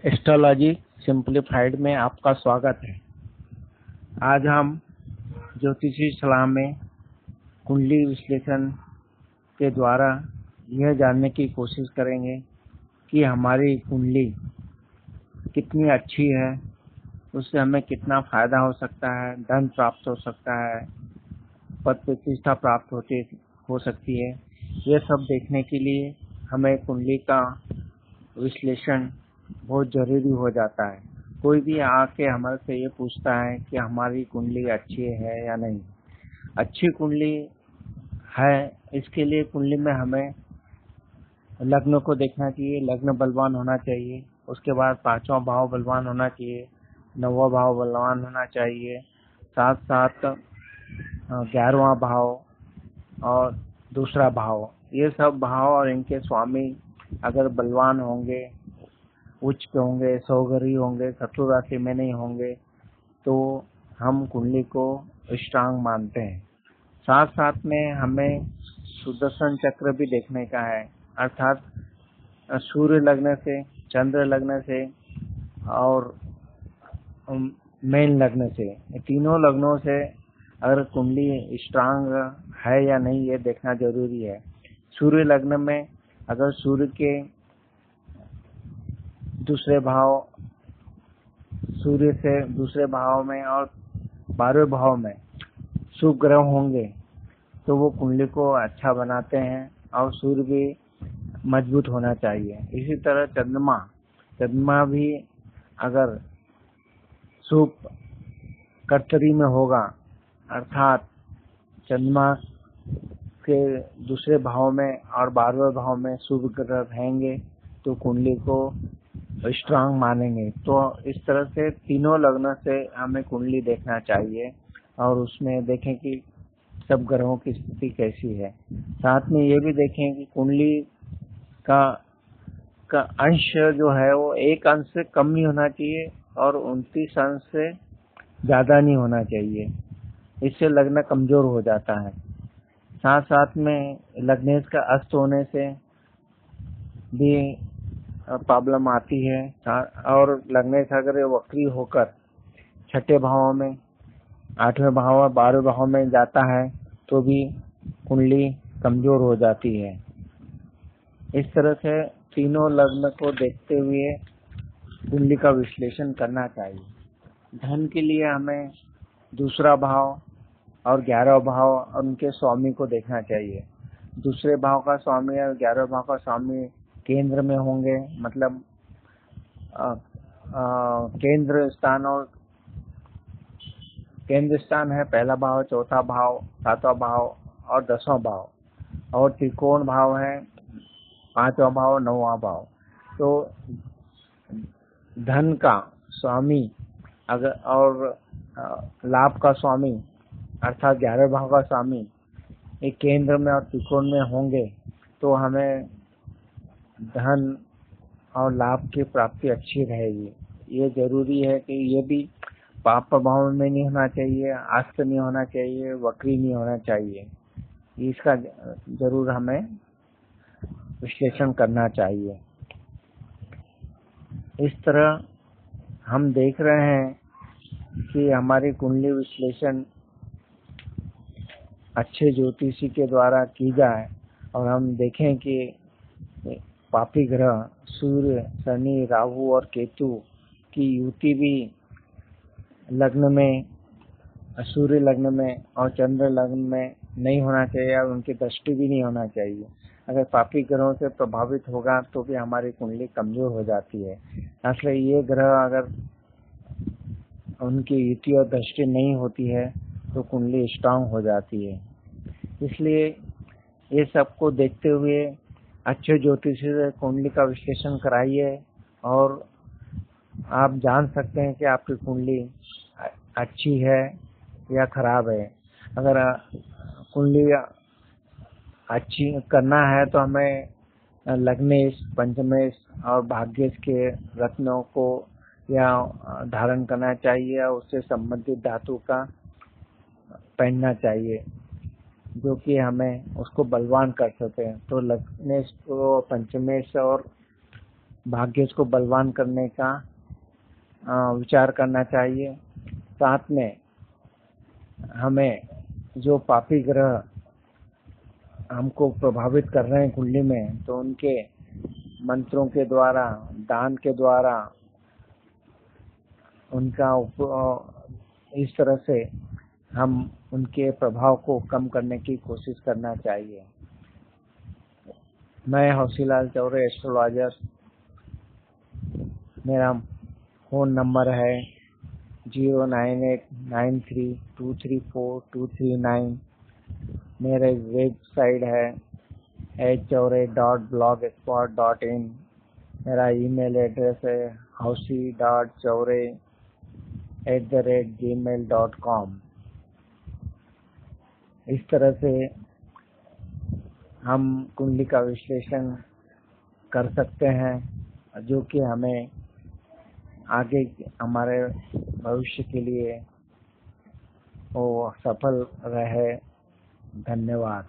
Astrology simplified में आपका स्वागत है। आज हम ज्योतिषी सलाह में कुंडली विश्लेषण के द्वारा यह जानने की कोशिश करेंगे कि हमारी कुंडली कितनी अच्छी है, उससे हमें कितना फायदा हो सकता है, धन प्राप्त हो सकता है, पद प्रतिष्ठा प्राप्त हो सकती है। ये सब देखने के लिए हमें कुंडली का विश्लेषण बहुत जरूरी हो जाता है। कोई भी आके हमारे से ये पूछता है कि हमारी कुंडली अच्छी है या नहीं। अच्छी कुंडली है, इसके लिए कुंडली में हमें लग्न को देखना चाहिए। लग्न बलवान होना चाहिए। उसके बाद 5वां भाव बलवान होना चाहिए, 9वां भाव बलवान होना चाहिए, साथ साथ 11वां भाव और दूसरा भाव, ये सब भाव और इनके स्वामी अगर बलवान होंगे, उच्च पे होंगे, सौगरी होंगे, शत्रु राशि में नहीं होंगे, तो हम कुंडली को स्ट्रांग मानते हैं। साथ साथ में हमें सुदर्शन चक्र भी देखने का है, अर्थात सूर्य लग्न से, चंद्र लग्न से और मेन लग्न से, तीनों लग्नों से अगर कुंडली स्ट्रांग है या नहीं ये देखना जरूरी है। सूर्य लग्न में अगर सूर्य के दूसरे भाव, सूर्य से दूसरे भाव में और 12वें भाव में शुभ ग्रह होंगे तो वो कुंडली को अच्छा बनाते हैं और सूर्य भी मजबूत होना चाहिए। इसी तरह चंद्रमा भी अगर शुभ कर्तरी में होगा, अर्थात चंद्रमा के दूसरे भाव में और 12वें भाव में शुभ ग्रह रहेंगे तो कुंडली को स्ट्रांग मानेंगे। तो इस तरह से तीनों लग्न से हमें कुंडली देखना चाहिए और उसमें देखें कि सब ग्रहों की स्थिति कैसी है। साथ में ये भी देखें कि कुंडली का अंश जो है वो 1 अंश से कम नहीं होना चाहिए और 29 अंश से ज्यादा नहीं होना चाहिए, इससे लग्न कमजोर हो जाता है। साथ साथ में लग्नेश का अस्त होने से भी प्रॉब्लम आती है और लग्नेश अगर वक्री होकर 6ठे भाव में, 8वें भाव और 12वें भाव में जाता है तो भी कुंडली कमजोर हो जाती है। इस तरह से तीनों लग्न को देखते हुए कुंडली का विश्लेषण करना चाहिए। धन के लिए हमें दूसरा भाव और 11वां भाव और उनके स्वामी को देखना चाहिए। दूसरे भाव का स्वामी और 11वें भाव का स्वामी केंद्र में होंगे, मतलब केंद्र स्थान है पहला भाव, चौथा भाव, 7वां भाव और 10वां भाव, और त्रिकोण भाव है 5वां भाव, 9वां भाव। तो धन का स्वामी अगर और लाभ का स्वामी अर्थात 11वें भाव का स्वामी एक केंद्र में और त्रिकोण में होंगे तो हमें धन और लाभ की प्राप्ति अच्छी रहेगी। ये जरूरी है कि ये भी पाप प्रभाव में नहीं होना चाहिए, आस्त नहीं होना चाहिए, वक्री नहीं होना चाहिए। इसका जरूर हमें विश्लेषण करना चाहिए। इस तरह हम देख रहे हैं कि हमारी कुंडली विश्लेषण अच्छे ज्योतिषी के द्वारा की जाए और हम देखें कि पापी ग्रह सूर्य, शनि, राहु और केतु की युति भी लग्न में, सूर्य लग्न में और चंद्र लग्न में नहीं होना चाहिए और उनकी दृष्टि भी नहीं होना चाहिए। अगर पापी ग्रहों से प्रभावित होगा तो भी हमारी कुंडली कमजोर हो जाती है। इसलिए ये ग्रह अगर उनकी युति और दृष्टि नहीं होती है तो कुंडली स्ट्रांग हो जाती है। इसलिए ये सबको देखते हुए अच्छे ज्योतिषी से कुंडली का विश्लेषण कराइए और आप जान सकते हैं कि आपकी कुंडली अच्छी है या खराब है। अगर कुंडली अच्छी करना है तो हमें लग्नेश, पंचमेश और भाग्येश के रत्नों को या धारण करना चाहिए और उससे संबंधित धातु का पहनना चाहिए जो कि हमें उसको बलवान कर सके। तो लग्नेश को, पंचमेश और भाग्य को बलवान करने का विचार करना चाहिए। साथ में हमें जो पापी ग्रह हमको प्रभावित कर रहे हैं कुंडली में, तो उनके मंत्रों के द्वारा, दान के द्वारा उनका इस तरह से हम उनके प्रभाव को कम करने की कोशिश करना चाहिए। मैं हौसीलाल चौरे, एस्ट्रोलॉजर। मेरा फोन नंबर है 09893234239। मेरा वेबसाइट है hchaure.blogspot.in। मेरा ईमेल एड्रेस है hausi.chaure@gmail.com। इस तरह से हम कुंडली का विश्लेषण कर सकते हैं, जो कि हमें आगे हमारे भविष्य के लिए वो सफल रहे। धन्यवाद।